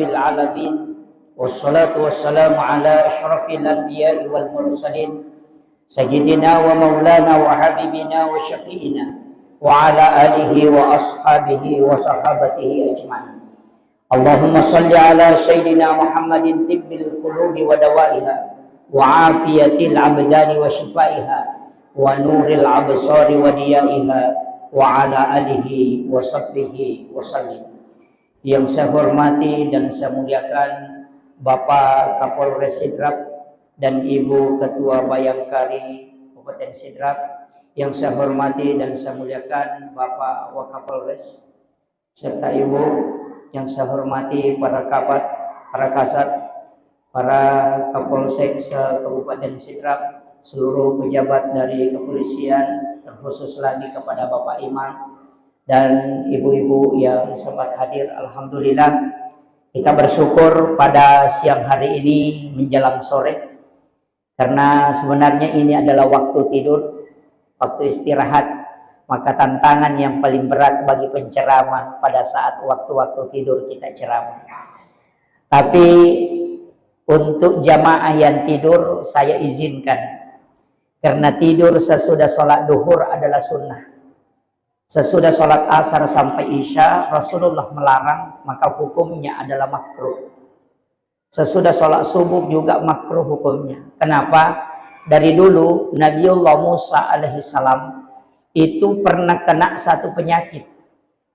rabbil alamin. Wassalatu wassalamu ala asyrafil anbiya'i wal mursalin sayyidina wa maulana wa habibina wa syafi'ina wa ala alihi wa ashabihi wa sahabatihi ajma'in. Allahumma salli ala sayyidina Muhammadin tibbil qulubi wa dawaiha wa afiyatil abdani wa shifaiha wa nuril absari wa diyaiha wa ala alihi wa sahbihi wa sallim. Yang saya hormati dan saya muliakan Bapak Kapolres Sidrap dan Ibu Ketua Bayangkari Kabupaten Sidrap. Yang saya hormati dan saya muliakan Bapak Wakapolres serta Ibu. Yang saya hormati para Kabat, para Kasat, para Kapolsek Kabupaten Sidrap, seluruh pejabat dari kepolisian, terkhusus lagi kepada Bapak Imam dan ibu-ibu yang sempat hadir. Alhamdulillah, kita bersyukur pada siang hari ini menjelang sore, karena sebenarnya ini adalah waktu tidur, waktu istirahat. Maka tantangan yang paling berat bagi penceramah pada saat waktu-waktu tidur kita ceramah. Tapi untuk jamaah yang tidur saya izinkan, karena tidur sesudah sholat duhur adalah sunnah. Sesudah sholat asar sampai isya Rasulullah melarang, maka hukumnya adalah makruh. Sesudah sholat subuh juga makruh hukumnya. Kenapa? Dari dulu Nabiullah Musa alaihissalam itu pernah kena satu penyakit.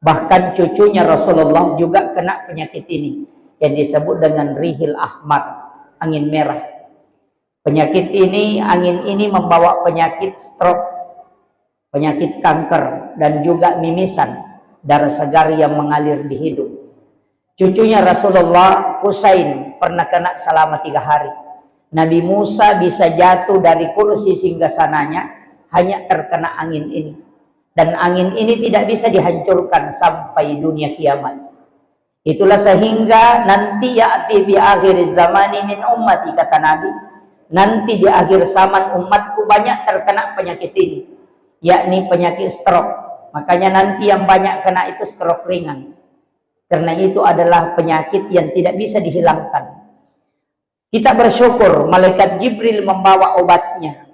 Bahkan cucunya Rasulullah juga kena penyakit ini yang disebut dengan rihil ahmar, angin merah. Penyakit ini, angin ini membawa penyakit stroke, penyakit kanker, dan juga mimisan, darah segar yang mengalir di hidung. Cucunya Rasulullah, Husain, pernah kena selama 3 hari. Nabi Musa bisa jatuh dari kursi singgasananya hanya terkena angin ini. Dan angin ini tidak bisa dihancurkan sampai dunia kiamat. Itulah sehingga nanti ya'ti bi akhir zamani min ummati, kata Nabi. Nanti di akhir zaman umatku banyak terkena penyakit ini, yakni penyakit stroke. Makanya nanti yang banyak kena itu stroke ringan. Karena itu adalah penyakit yang tidak bisa dihilangkan. Kita bersyukur malaikat Jibril membawa obatnya.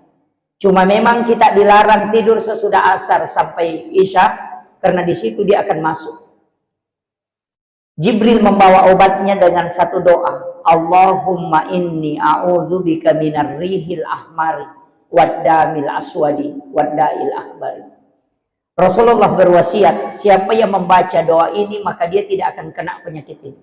Cuma memang kita dilarang tidur sesudah asar sampai isya, karena di situ dia akan masuk. Jibril membawa obatnya dengan satu doa. Allahumma inni a'udzubika minar rihil ahmari waddamil aswadi wadda'il akbari. Rasulullah berwasiat, siapa yang membaca doa ini maka dia tidak akan kena penyakit ini.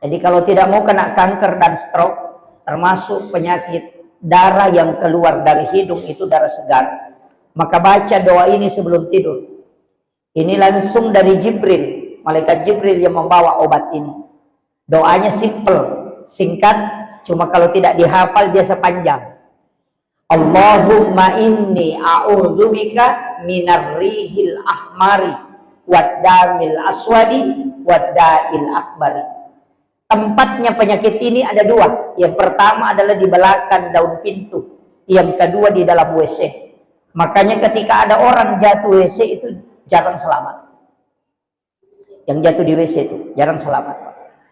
Jadi kalau tidak mau kena kanker dan stroke, termasuk penyakit darah yang keluar dari hidung itu darah segar, maka baca doa ini sebelum tidur. Ini langsung dari Jibril, malaikat Jibril yang membawa obat ini. Doanya simple, singkat, cuma kalau tidak dihafal biasa panjang. Allahumma inni a'udzubika minar rihil ahmari waddamil aswadi wadda'il akbari. Tempatnya penyakit ini ada 2. Yang pertama adalah di belakang daun pintu. Yang kedua di dalam WC. Makanya ketika ada orang jatuh WC itu jarang selamat. Yang jatuh di WC itu jarang selamat.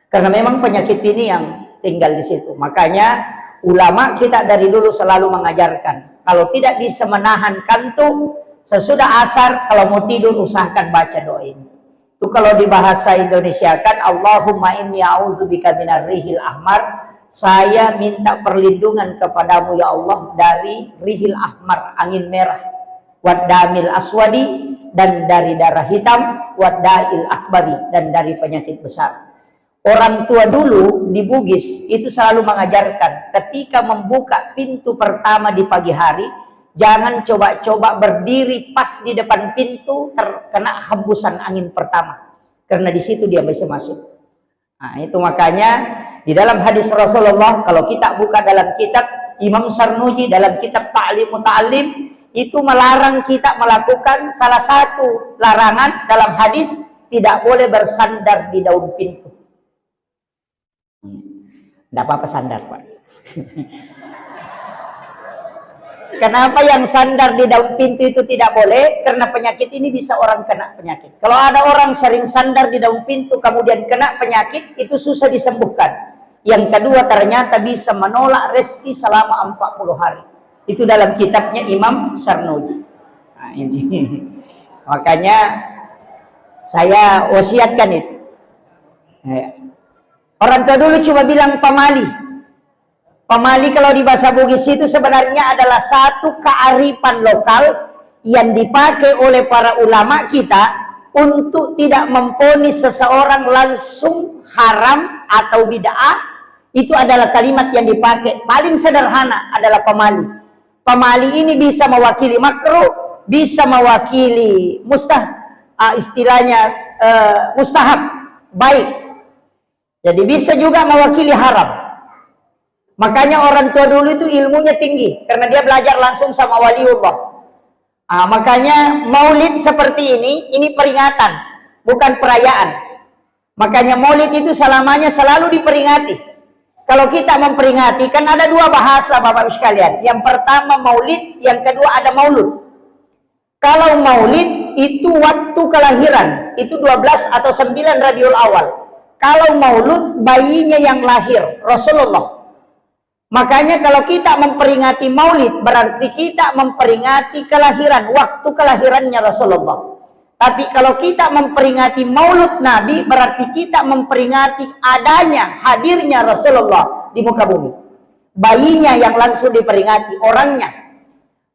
Karena memang penyakit ini yang tinggal di situ. Makanya ulama kita dari dulu selalu mengajarkan, kalau tidak bisa menahan kantuk sesudah asar, kalau mau tidur usahakan baca doa ini. Itu kalau di bahasa Indonesia kan, Allahumma inni a'udzubika minar rihil ahmar, saya minta perlindungan kepadamu ya Allah dari rihil ahmar, angin merah, waddamil aswadi, dan dari darah hitam, wadda'il akbari, dan dari penyakit besar. Orang tua dulu di Bugis itu selalu mengajarkan, ketika membuka pintu pertama di pagi hari, jangan coba-coba berdiri pas di depan pintu terkena hembusan angin pertama, karena di situ dia bisa masuk. Nah, itu makanya di dalam hadis Rasulullah, kalau kita buka dalam kitab Imam Sarnuji dalam kitab Ta'lim Muta'allim, itu melarang kita melakukan salah satu larangan dalam hadis, tidak boleh bersandar di daun pintu. Tidak apa-apa sandar, Pak. Kenapa yang sandar di daun pintu itu tidak boleh? Karena penyakit ini bisa orang kena penyakit. Kalau ada orang sering sandar di daun pintu kemudian kena penyakit, itu susah disembuhkan. Yang kedua, ternyata bisa menolak rezeki selama 40 hari. Itu dalam kitabnya Imam Sarnuji. Nah, ini. Makanya saya wasiatkan itu. Orang tua dulu cuma bilang pamali. Pamali kalau di bahasa Bugis itu sebenarnya adalah satu kearifan lokal yang dipakai oleh para ulama kita untuk tidak memvonis seseorang langsung haram atau bid'ah. Itu adalah kalimat yang dipakai paling sederhana adalah pamali. Pamali ini bisa mewakili makruh, bisa mewakili mustahab, baik. Jadi bisa juga mewakili haram. Makanya orang tua dulu itu ilmunya tinggi karena dia belajar langsung sama waliullah. Makanya maulid seperti ini peringatan, bukan perayaan. Makanya maulid itu selamanya selalu diperingati. Kalau kita memperingati, kan ada dua bahasa Bapak Ibu sekalian. Yang pertama maulid, yang kedua ada maulud. Kalau maulid itu waktu kelahiran, itu 12 atau 9 Rabiul Awal. Kalau maulud bayinya yang lahir, Rasulullah. Makanya kalau kita memperingati maulid, berarti kita memperingati kelahiran, waktu kelahirannya Rasulullah. Tapi kalau kita memperingati maulud Nabi, berarti kita memperingati adanya, hadirnya Rasulullah di muka bumi. Bayinya yang langsung diperingati, orangnya.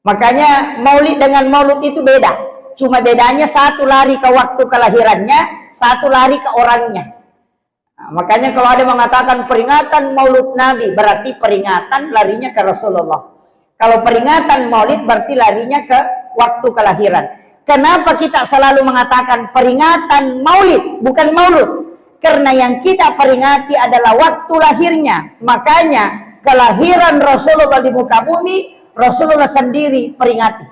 Makanya maulid dengan maulud itu beda. Cuma bedanya satu lari ke waktu kelahirannya, satu lari ke orangnya. Nah, makanya kalau ada mengatakan peringatan maulud Nabi, berarti peringatan larinya ke Rasulullah. Kalau peringatan maulid berarti larinya ke waktu kelahiran. Kenapa kita selalu mengatakan peringatan maulid, bukan maulud? Karena yang kita peringati adalah waktu lahirnya. Makanya kelahiran Rasulullah di muka bumi, Rasulullah sendiri peringati.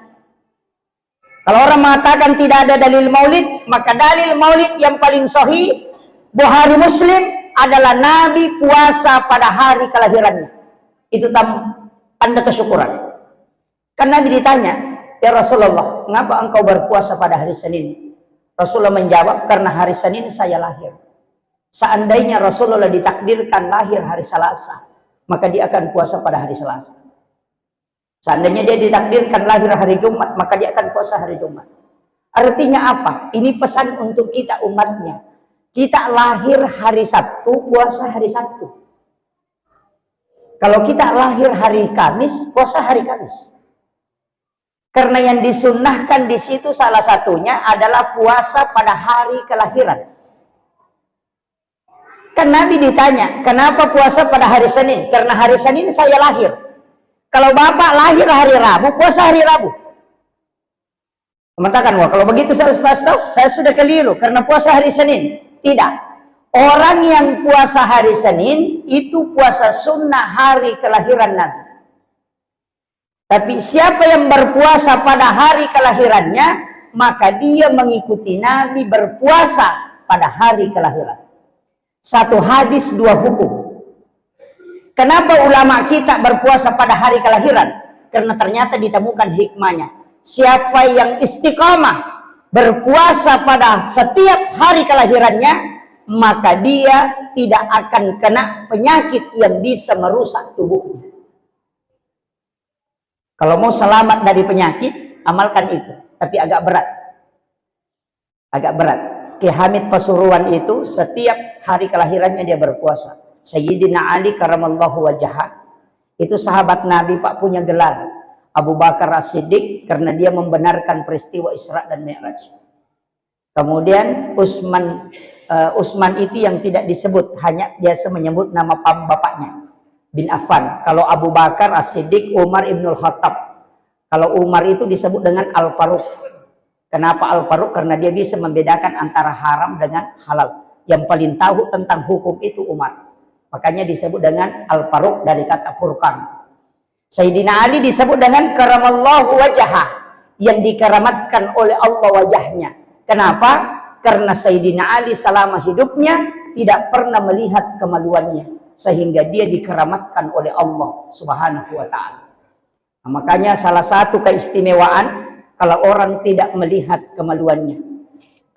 Kalau orang mengatakan tidak ada dalil maulid, maka dalil maulid yang paling sahih Bukhari Muslim adalah Nabi puasa pada hari kelahirannya. Itu tanda kesyukuran. Kan Nabi ditanya, ya Rasulullah, mengapa engkau berpuasa pada hari Senin? Rasulullah menjawab, karena hari Senin saya lahir. Seandainya Rasulullah ditakdirkan lahir hari Selasa, maka dia akan puasa pada hari Selasa. Seandainya dia ditakdirkan lahir hari Jumat, maka dia akan puasa hari Jumat. Artinya apa? Ini pesan untuk kita umatnya. Kita lahir hari Sabtu, puasa hari Sabtu. Kalau kita lahir hari Kamis, puasa hari Kamis. Karena yang disunnahkan di situ salah satunya adalah puasa pada hari kelahiran. Kan Nabi ditanya, kenapa puasa pada hari Senin? Karena hari Senin saya lahir. Kalau Bapak lahir hari Rabu, puasa hari Rabu. Mengatakan, wah kalau begitu saya sudah keliru karena puasa hari Senin. Tidak. Orang yang puasa hari Senin itu puasa sunnah hari kelahiran Nabi. Tapi siapa yang berpuasa pada hari kelahirannya, maka dia mengikuti Nabi berpuasa pada hari kelahiran. Satu hadis, dua hukum. Kenapa ulama kita berpuasa pada hari kelahiran? Karena ternyata ditemukan hikmahnya. Siapa yang istiqamah berpuasa pada setiap hari kelahirannya, maka dia tidak akan kena penyakit yang bisa merusak tubuhnya. Kalau mau selamat dari penyakit, amalkan itu. Tapi agak berat. Agak berat. Ki Hamid Pasuruan itu setiap hari kelahirannya dia berpuasa. Sayyidina Ali karamallahu wajhah, itu sahabat Nabi Pak, punya gelar Abu Bakar As-Siddiq karena dia membenarkan peristiwa Isra dan Mi'raj. Kemudian Utsman itu yang tidak disebut, hanya biasa menyebut nama bapaknya, bin Affan. Kalau Abu Bakar As-Siddiq, Umar Ibnul Khattab. Kalau Umar itu disebut dengan Al-Faruq. Kenapa Al-Faruq? Karena dia bisa membedakan antara haram dengan halal. Yang paling tahu tentang hukum itu Umar. Makanya disebut dengan Al-Faruq dari kata furqan. Sayyidina Ali disebut dengan karamallahu wajha, yang dikeramatkan oleh Allah wajahnya. Kenapa? Karena Sayyidina Ali selama hidupnya tidak pernah melihat kemaluannya, sehingga dia dikeramatkan oleh Allah Subhanahu wa ta'ala. Nah, makanya salah satu keistimewaan kalau orang tidak melihat kemaluannya.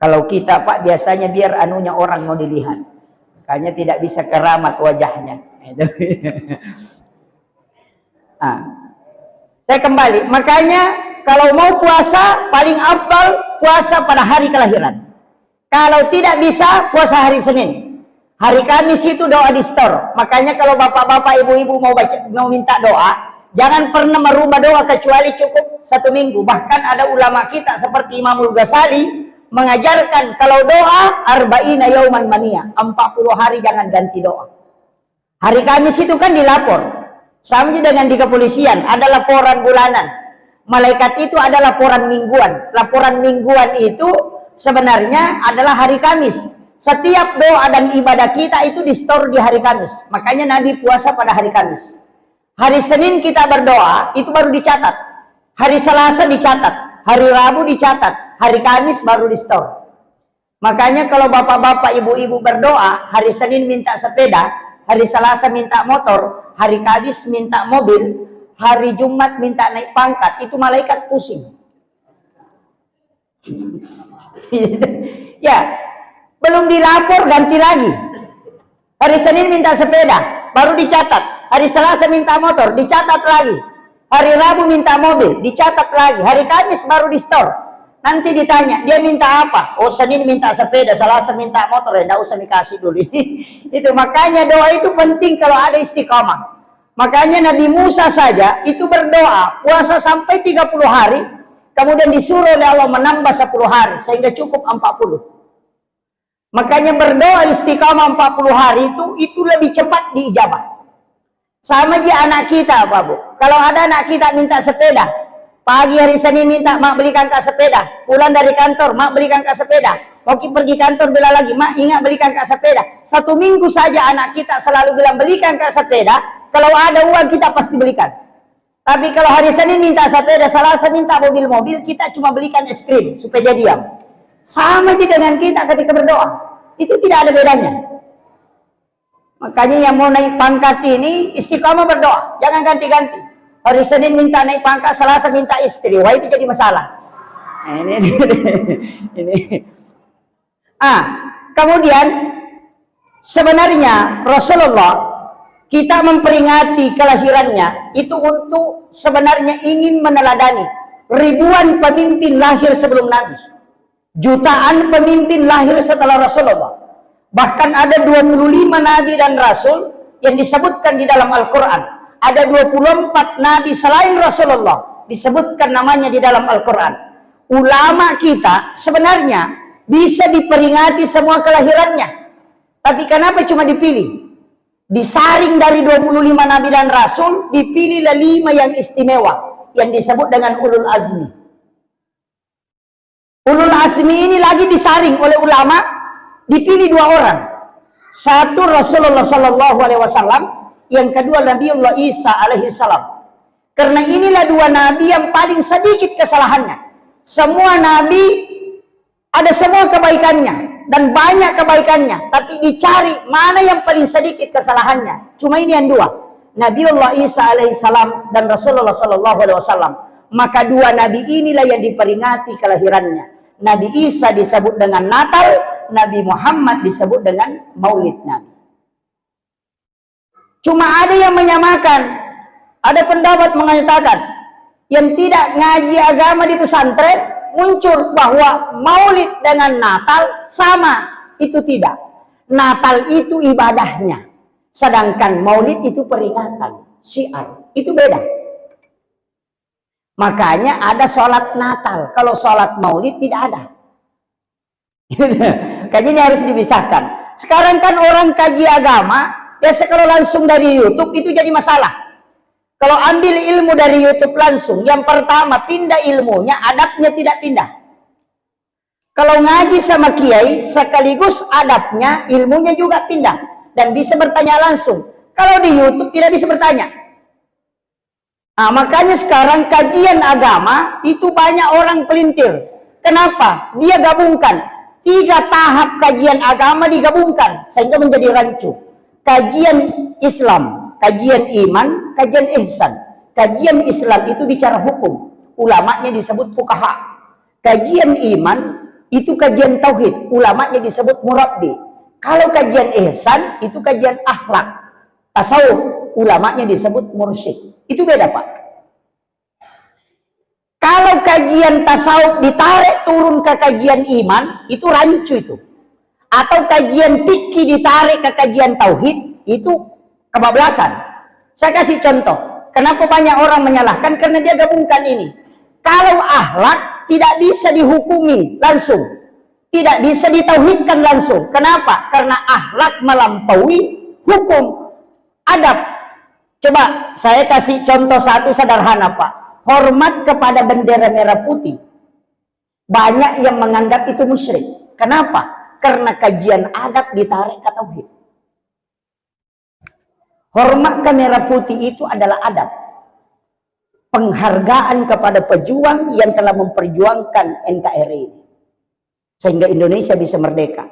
Kalau kita Pak biasanya biar anunya orang mau dilihat. Makanya tidak bisa keramat wajahnya. Nah, saya kembali. Makanya kalau mau puasa paling afdal puasa pada hari kelahiran. Kalau tidak bisa puasa hari Senin. Hari Kamis itu doa di store. Makanya kalau bapak-bapak, ibu-ibu mau minta doa, jangan pernah merubah doa kecuali cukup 1 minggu. Bahkan ada ulama kita seperti Imamul Ghazali mengajarkan kalau doa arba'ina yauman mania, 40 hari jangan ganti doa. Hari Kamis itu kan dilapor. Sama dengan di kepolisian ada laporan bulanan. Malaikat itu ada laporan mingguan. Laporan mingguan itu sebenarnya adalah hari Kamis. Setiap doa dan ibadah kita itu di store di hari Kamis. Makanya Nabi puasa pada hari Kamis. Hari Senin kita berdoa, itu baru dicatat. Hari Selasa dicatat. Hari Rabu dicatat. Hari Kamis baru di store. Makanya kalau bapak-bapak, ibu-ibu berdoa, hari Senin minta sepeda, hari Selasa minta motor, hari Kamis minta mobil, hari Jumat minta naik pangkat, itu malaikat pusing. Ya, belum dilapor ganti lagi. Hari Senin minta sepeda, baru dicatat. Hari Selasa minta motor, dicatat lagi. Hari Rabu minta mobil, dicatat lagi. Hari Kamis baru di store. Nanti ditanya, dia minta apa? Oh, Senin minta sepeda, Selasa minta motor, ya enggak usah dikasih dulu. Itu makanya doa itu penting kalau ada istiqomah. Makanya Nabi Musa saja itu berdoa, puasa sampai 30 hari, kemudian disuruh oleh Allah menambah 10 hari, sehingga cukup 40. Makanya berdoa istiqamah 40 hari itu lebih cepat diijabah. Sama aja anak kita, Pak Bu. Kalau ada anak kita minta sepeda, pagi hari Senin minta, mak belikan kak sepeda. Pulang dari kantor, mak belikan kak sepeda. Oke, pergi kantor bela lagi, mak ingat belikan kak sepeda. 1 minggu saja anak kita selalu bilang belikan kak sepeda. Kalau ada uang kita pasti belikan. Tapi kalau hari Senin minta sepeda, Selasa minta mobil-mobil, kita cuma belikan es krim supaya dia diam. Sama aja dengan kita ketika berdoa. Itu tidak ada bedanya. Makanya yang mau naik pangkat ini istiqamah berdoa. Jangan ganti-ganti. Hari Senin minta naik pangkat, Selasa minta istri. Wah, itu jadi masalah. Nah, ini. Kemudian sebenarnya Rasulullah kita memperingati kelahirannya itu untuk sebenarnya ingin meneladani ribuan pemimpin lahir sebelum Nabi. Jutaan pemimpin lahir setelah Rasulullah. Bahkan ada 25 Nabi dan Rasul yang disebutkan di dalam Al-Quran. Ada 24 Nabi selain Rasulullah disebutkan namanya di dalam Al-Quran. Ulama kita sebenarnya bisa diperingati semua kelahirannya. Tapi kenapa cuma dipilih? Disaring dari 25 Nabi dan Rasul, dipilihlah 5 yang istimewa yang disebut dengan Ulul Azmi. Ulul Azmi ini lagi disaring oleh ulama, dipilih 2 orang. Satu Rasulullah SAW, yang kedua Nabiullah Isa alaihi salam. Karena inilah 2 nabi yang paling sedikit kesalahannya. Semua nabi ada semua kebaikannya dan banyak kebaikannya, tapi dicari mana yang paling sedikit kesalahannya. Cuma ini yang 2, Nabiullah Isa alaihi salam dan Rasulullah SAW. Maka 2 nabi inilah yang diperingati kelahirannya. Nabi Isa disebut dengan Natal, Nabi Muhammad disebut dengan Maulid Nabi. Cuma ada yang menyamakan, ada pendapat mengatakan yang tidak ngaji agama di pesantren muncul bahwa Maulid dengan Natal sama, itu tidak. Natal itu ibadahnya, sedangkan Maulid itu peringatan, syiar, itu beda. Makanya ada sholat Natal, kalau sholat Maulid tidak ada. Kajian ini harus dipisahkan. Sekarang kan orang kaji agama, ya kalau langsung dari YouTube itu jadi masalah. Kalau ambil ilmu dari YouTube langsung, yang pertama pindah ilmunya, adabnya tidak pindah. Kalau ngaji sama kiai, sekaligus adabnya, ilmunya juga pindah. Dan bisa bertanya langsung. Kalau di YouTube tidak bisa bertanya. Nah, makanya sekarang kajian agama itu banyak orang pelintir. Kenapa? Dia gabungkan 3 tahap kajian agama digabungkan sehingga menjadi rancu. Kajian Islam, kajian iman, kajian ihsan. Kajian Islam itu bicara hukum. Ulamanya disebut fuqaha. Kajian iman itu kajian tauhid. Ulamanya disebut murabbi. Kalau kajian ihsan itu kajian akhlak. Tasawuf, ulamanya disebut mursyid. Itu beda, Pak. Kalau kajian tasawuf ditarik turun ke kajian iman, itu rancu itu. Atau kajian fikih ditarik ke kajian tauhid, itu kebablasan. Saya kasih contoh. Kenapa banyak orang menyalahkan? Karena dia gabungkan ini. Kalau akhlak tidak bisa dihukumi langsung. Tidak bisa ditauhidkan langsung. Kenapa? Karena akhlak melampaui hukum. Adab. Coba saya kasih contoh satu sederhana, Pak. Hormat kepada bendera merah putih. Banyak yang menganggap itu musyrik. Kenapa? Karena kajian adab ditarik ke tauhid. Hormat ke merah putih itu adalah adab. Penghargaan kepada pejuang yang telah memperjuangkan NKRI ini. Sehingga Indonesia bisa merdeka.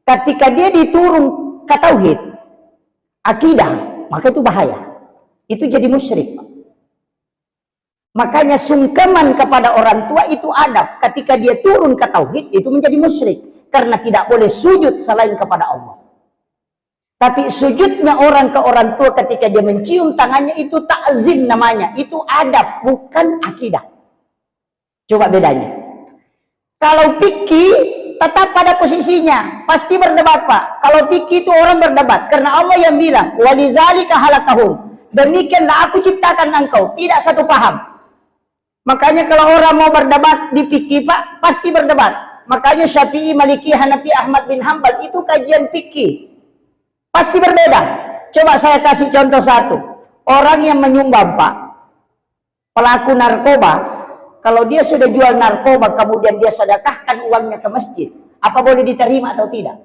Ketika dia diturun ke tauhid, akidah, maka itu bahaya. Itu jadi musyrik. Makanya sungkeman kepada orang tua itu adab. Ketika dia turun ke tauhid, itu menjadi musyrik. Karena tidak boleh sujud selain kepada Allah. Tapi sujudnya orang ke orang tua ketika dia mencium tangannya itu ta'zim namanya. Itu adab, bukan akidah. Coba bedanya. Kalau fikih tetap pada posisinya. Pasti berdebat, Pak. Kalau fikih itu orang berdebat. Karena Allah yang bilang, walizalika halakahum. Demikianlah aku ciptakan engkau. Tidak satu paham. Makanya kalau orang mau berdebat di fikih, Pak, pasti berdebat. Makanya Syafi'i, Maliki, Hanafi, Ahmad bin Hanbal itu kajian fikih. Pasti berbeda. Coba saya kasih contoh satu. Orang yang menyumbang, Pak, pelaku narkoba, kalau dia sudah jual narkoba, kemudian dia sedekahkan uangnya ke masjid, apa boleh diterima atau tidak?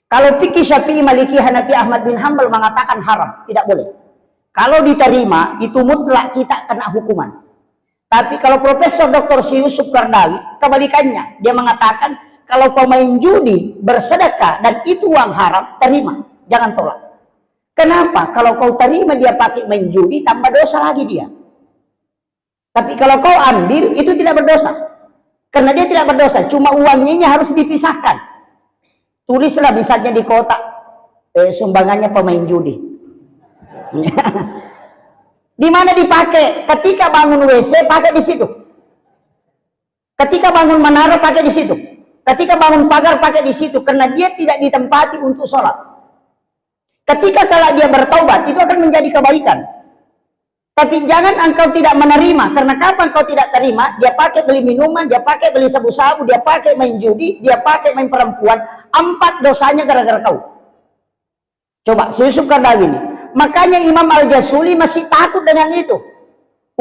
Kalau fikih Syafi'i, Maliki, Hanafi, Ahmad bin Hanbal mengatakan haram, tidak boleh. Kalau diterima, itu mutlak kita kena hukuman. Tapi kalau Profesor Dr. Yusuf Qaradawi, kebalikannya, dia mengatakan, kalau pemain judi bersedekah dan itu uang haram, terima, jangan tolak. Kenapa? Kalau kau terima dia pakai main judi, tambah dosa lagi dia. Tapi kalau kau ambil, itu tidak berdosa. Karena dia tidak berdosa, cuma uangnya ini harus dipisahkan. Tulislah misalnya di kotak, sumbangannya pemain judi. Di mana dipakai? Ketika bangun WC, pakai di situ. Ketika bangun menara, pakai di situ. Ketika bangun pagar, pakai di situ. Karena dia tidak ditempati untuk sholat. Ketika kalau dia bertaubat, itu akan menjadi kebaikan. Tapi jangan engkau tidak menerima. Karena kapan kau tidak terima, dia pakai beli minuman, dia pakai beli sabu-sabu, dia pakai main judi, dia pakai main perempuan. 4 dosanya gara-gara kau. Coba, Yusuf Qaradawi ini. Makanya Imam Al-Jazuli masih takut dengan itu.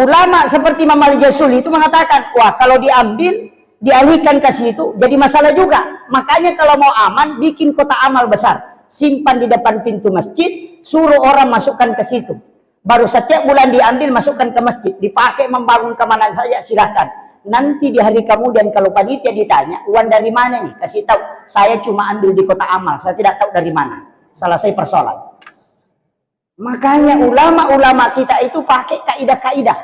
Ulama seperti Imam Al-Jazuli itu mengatakan, wah kalau diambil, dialihkan ke situ, jadi masalah juga. Makanya kalau mau aman, bikin kota amal besar. Simpan di depan pintu masjid, suruh orang masukkan ke situ. Baru setiap bulan diambil, masukkan ke masjid. Dipakai membangun kemana saja, silahkan. Nanti di hari kemudian kalau panitia ditanya, uang dari mana nih? Kasih tahu, saya cuma ambil di kota amal, saya tidak tahu dari mana. Selesai persoalan. Makanya ulama-ulama kita itu pakai kaidah-kaidah.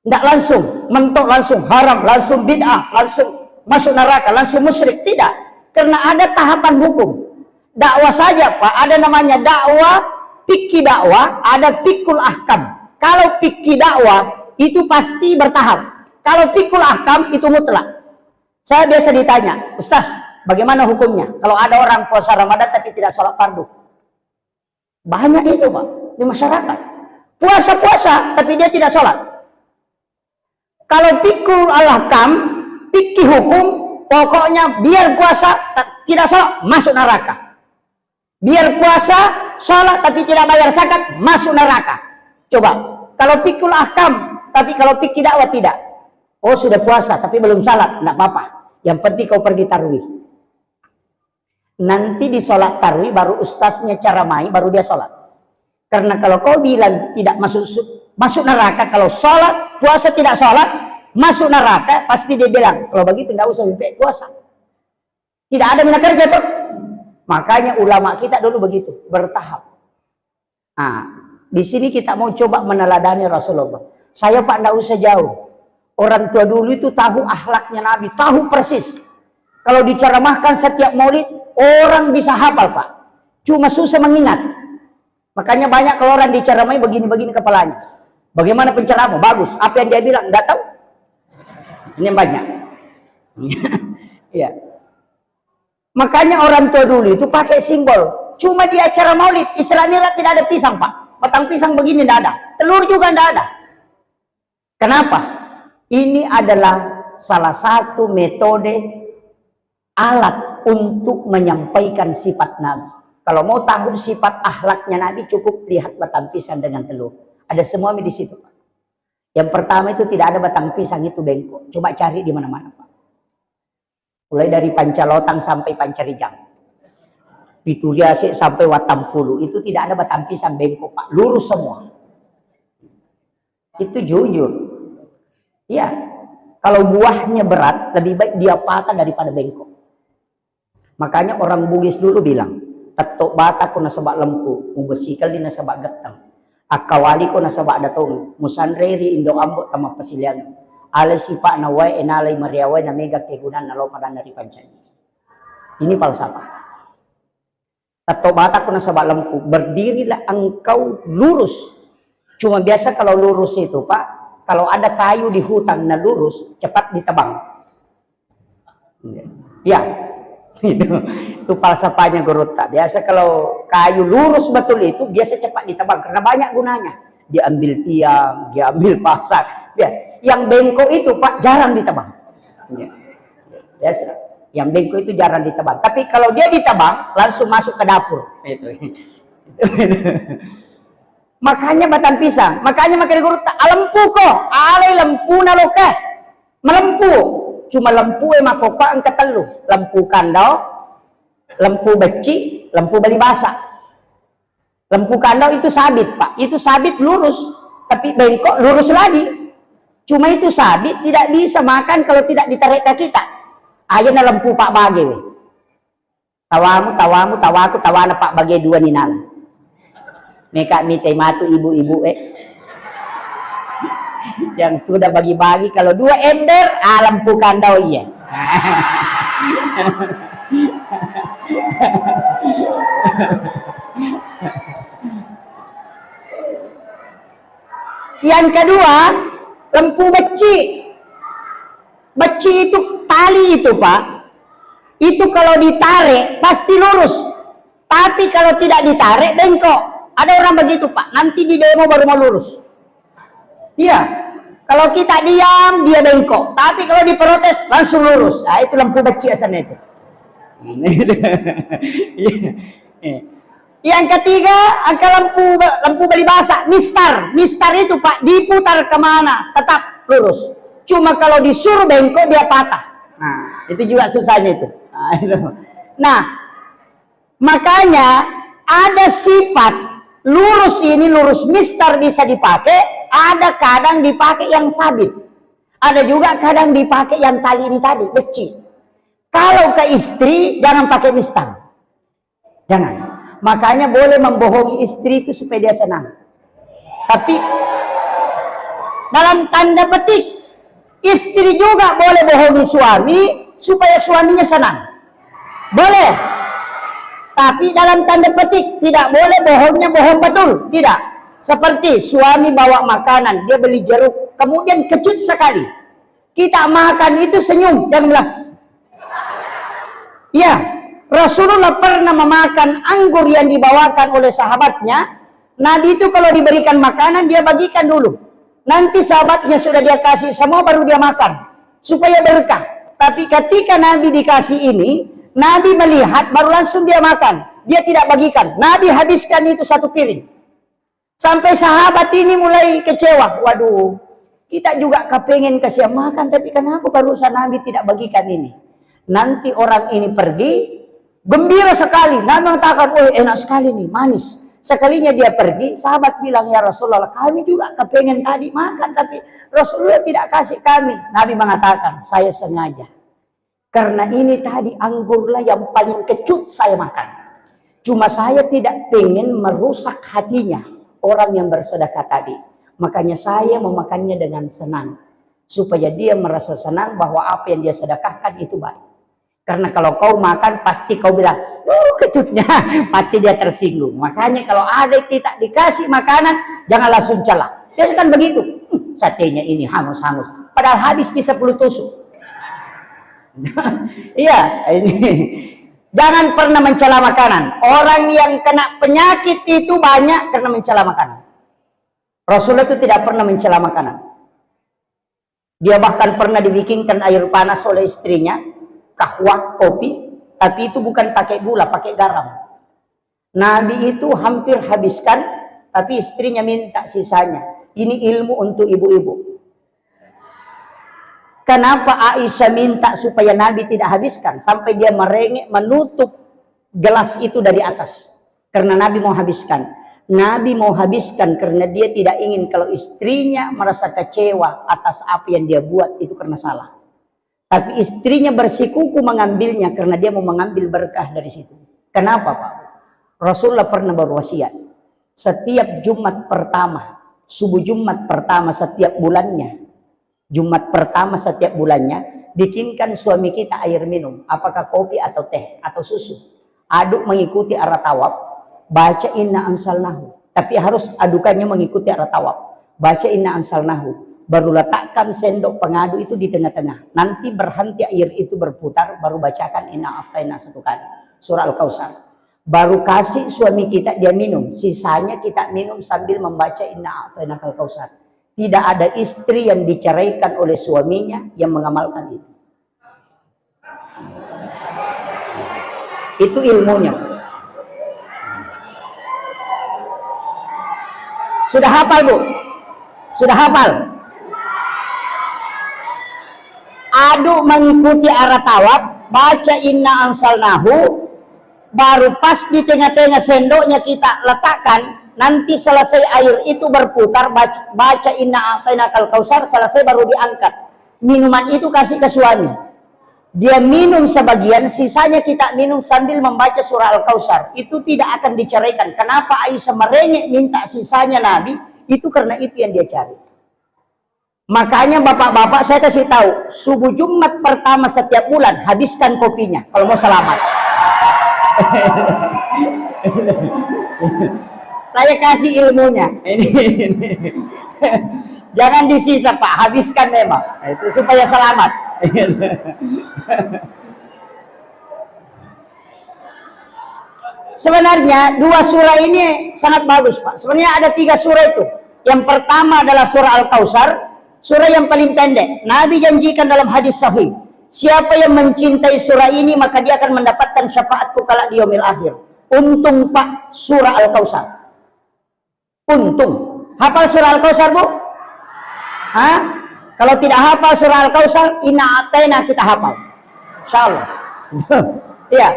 Tidak langsung, mentok langsung haram, langsung bid'ah, langsung masuk neraka, langsung musyrik. Tidak. Karena ada tahapan hukum. Dakwah saja, Pak, ada namanya dakwah, fikih dakwah, ada fikul ahkam. Kalau fikih dakwah, itu pasti bertahap. Kalau fikul ahkam, itu mutlak. Saya biasa ditanya, Ustaz, bagaimana hukumnya? Kalau ada orang puasa Ramadan tapi tidak sholat fardu. Banyak itu, Pak, di masyarakat. Puasa-puasa, tapi dia tidak sholat. Kalau fikul al-ahkam, fikih hukum, pokoknya biar puasa tidak sholat, masuk neraka. Biar puasa, sholat tapi tidak bayar zakat, masuk neraka. Coba, kalau fikul ahkam, tapi kalau fikih dakwah tidak. Oh sudah puasa, tapi belum sholat, tidak apa-apa. Yang penting kau pergi tarwih. Nanti di sholat tarwih, baru ustaznya ceramai, baru dia sholat. Karena kalau kau bilang tidak masuk neraka, kalau sholat, puasa tidak sholat, masuk neraka, pasti dia bilang, kalau begitu tidak usah lebih puasa. Tidak ada mina kerja tuh. Makanya ulama kita dulu begitu, bertahap. Nah, Di sini kita mau coba meneladani Rasulullah. Saya Pak tidak usah jauh. Orang tua dulu itu tahu akhlaknya Nabi, tahu persis. Kalau diceramahkan setiap maulid, orang bisa hafal Pak. Cuma susah mengingat. Makanya banyak kalau orang diceramahi begini-begini kepalanya. Bagaimana penceramah? Bagus. Apa yang dia bilang? Nggak tahu. Ini yang banyak. Ya. Makanya orang tua dulu itu pakai simbol. Cuma di acara maulid, istilahnya tidak ada pisang Pak. Batang pisang begini tidak ada. Telur juga tidak ada. Kenapa? Ini adalah salah satu metode alat untuk menyampaikan sifat Nabi. Kalau mau tahu sifat akhlaknya Nabi, cukup lihat batang pisang dengan telur. Ada semua di situ, Pak. Yang pertama itu tidak ada batang pisang, itu bengkok. Coba cari di mana-mana, Pak. Mulai dari Pancalotang sampai Pancarijang. Pituriase sampai Watampulu, itu tidak ada batang pisang, bengkok, Pak. Lurus semua. Itu jujur. Ya, kalau buahnya berat, lebih baik dia patah daripada bengkok. Makanya orang Bugis dulu bilang, "Tatok bata ko nasabak lempu, mubesikal di nasabak getang. Akawali ko nasabak datong, musanreri indo ambot tama pasilian. Alay sipa na way enalay mariaway na mega kegunan na lopadan dari pancanya." Ini falsafah. Tatok bata ko nasabak lempu, berdirilah engkau lurus. Cuma biasa kalau lurus itu, Pak, kalau ada kayu di hutan na lurus, cepat ditebang. Ya, itu falsafahnya Gorota. Biasa kalau kayu lurus betul itu, biasa cepat ditebang karena banyak gunanya. Dia ambil tiang, dia ambil pasak. Ya, yang bengkok itu Pak jarang ditebang. Ya, biasa. Yang bengkok itu jarang ditebang. Tapi kalau dia ditebang, langsung masuk ke dapur. Itu. Makanya batang pisang, makanya makan guru tak lempu kok, alai lempu naloke, melempu, cuma lempu emak kopa angkat telu, lempu kandau, lempu beci, lempu bali basah. Lempu kandau itu sabit Pak, itu sabit lurus, tapi bengkok lurus lagi. Cuma itu sabit tidak bisa makan kalau tidak ditarik ke kita. Ayo na lempu Pak Bage, tawamu, tawaku, tawana Pak Bage dua ninala. Meka mitai matu ibu-ibu yang sudah bagi-bagi kalau dua ember lempu kandau iya. Yang kedua lempu beci. Beci itu tali itu Pak, itu kalau ditarik pasti lurus, tapi kalau tidak ditarik bengkok. Ada orang begitu Pak, nanti di demo baru mau lurus. Iya, kalau kita diam dia bengkok, tapi kalau diprotes langsung lurus. Nah, itu lampu beci asalnya itu. Yang ketiga, angka lampu bali basah, mistar. Mistar itu Pak, diputar kemana tetap lurus. Cuma kalau disuruh bengkok dia patah. Nah, itu juga susahnya itu. Nah, makanya ada sifat lurus ini, lurus mistar bisa dipakai, ada kadang dipakai yang sabit. Ada juga kadang dipakai yang tali ini tadi, beci. Kalau ke istri, jangan pakai mistar. Jangan. Makanya boleh membohongi istri itu supaya dia senang. Tapi, dalam tanda petik, istri juga boleh bohongi suami, supaya suaminya senang. Boleh. Tapi dalam tanda petik tidak boleh bohongnya bohong betul, tidak. Seperti suami bawa makanan, dia beli jeruk, kemudian kecut sekali. Kita makan itu senyum, jangan bilang. Ya, Rasulullah pernah memakan anggur yang dibawakan oleh sahabatnya. Nabi itu kalau diberikan makanan dia bagikan dulu. Nanti sahabatnya sudah dia kasih semua baru dia makan supaya berkah. Tapi ketika Nabi dikasih ini, Nabi melihat baru langsung dia makan. Dia tidak bagikan. Nabi habiskan itu satu piring. Sampai sahabat ini mulai kecewa. Waduh, kita juga kepengen kasih makan, tapi kenapa barusan Nabi tidak bagikan ini? Nanti orang ini pergi, gembira sekali. Nabi mengatakan, oh enak sekali nih, manis. Sekalinya dia pergi, sahabat bilang, ya Rasulullah, kami juga kepengen tadi makan, tapi Rasulullah tidak kasih kami. Nabi mengatakan, saya sengaja. Karena ini tadi anggurlah yang paling kecut saya makan. Cuma saya tidak pengen merusak hatinya. orang yang bersedekah tadi. Makanya saya memakannya dengan senang. Supaya dia merasa senang bahwa apa yang dia sedekahkan itu baik. Karena kalau kau makan pasti kau bilang, kecutnya, pasti dia tersinggung. Makanya kalau ada kita dikasih makanan, jangan langsung celah. Biasa kan begitu. Satenya ini hangus-hangus. Padahal habis di 10 tusuk. Iya, ini. Jangan pernah mencela makanan. Orang yang kena penyakit itu banyak karena mencela makanan. Rasulullah itu tidak pernah mencela makanan. Dia bahkan pernah dibikinkan air panas oleh istrinya, kahwa, kopi, tapi itu bukan pakai gula, pakai garam. Nabi itu hampir habiskan, tapi istrinya minta sisanya. Ini ilmu untuk ibu-ibu. Kenapa Aisyah minta supaya Nabi tidak habiskan? Sampai dia merengek menutup gelas itu dari atas. Karena Nabi mau habiskan. Nabi mau habiskan karena dia tidak ingin kalau istrinya merasa kecewa atas apa yang dia buat itu karena salah. Tapi istrinya bersikuku mengambilnya karena dia mau mengambil berkah dari situ. Kenapa Pak? Rasulullah pernah berwasiat. Setiap Jumat pertama, subuh Jumat pertama setiap bulannya. Jumat pertama setiap bulannya, bikinkan suami kita air minum. Apakah kopi atau teh atau susu. Aduk mengikuti arah tawaf. Baca inna ansalnahu. Tapi harus adukannya mengikuti arah tawaf. Baca inna ansalnahu. Baru letakkan sendok pengadu itu di tengah-tengah. Nanti berhenti air itu berputar. Baru bacakan inna a'tayna satu kali. Surah Al-Kautsar. Baru kasih suami kita dia minum. Sisanya kita minum sambil membaca inna a'tayna Al-Kautsar. Tidak ada istri yang diceraikan oleh suaminya yang mengamalkan itu. Itu ilmunya. Sudah hafal Bu? Sudah hafal? Aduk mengikuti arah tawaf, baca inna ansalnahu, baru pas di tengah-tengah sendoknya kita letakkan, nanti selesai air itu berputar, baca inna a'tayna Al-Kautsar, selesai baru diangkat. Minuman itu kasih ke suami. Dia minum sebagian, sisanya kita minum sambil membaca surah Al-Kautsar. Itu tidak akan diceraikan. Kenapa Aisyah merengek minta sisanya Nabi? Itu karena itu yang dia cari. Makanya bapak-bapak saya kasih tahu, subuh Jumat pertama setiap bulan habiskan kopinya kalau mau selamat. Saya kasih ilmunya. Jangan disisa Pak, habiskan memang. Itu supaya selamat. Sebenarnya dua surah ini sangat bagus Pak. Sebenarnya ada 3 surah itu. Yang pertama adalah surah Al-Kautsar, surah yang paling pendek. Nabi janjikan dalam hadis sahih, siapa yang mencintai surah ini maka dia akan mendapatkan syafaatku kala di yaumil akhir. Untung Pak surah Al-Kautsar. Untung. Hafal surah Al-Kautsar Bu? Hah? Kalau tidak hafal surah Al-Kautsar, inna a'tayna kita hafal. Insyaallah. Iya.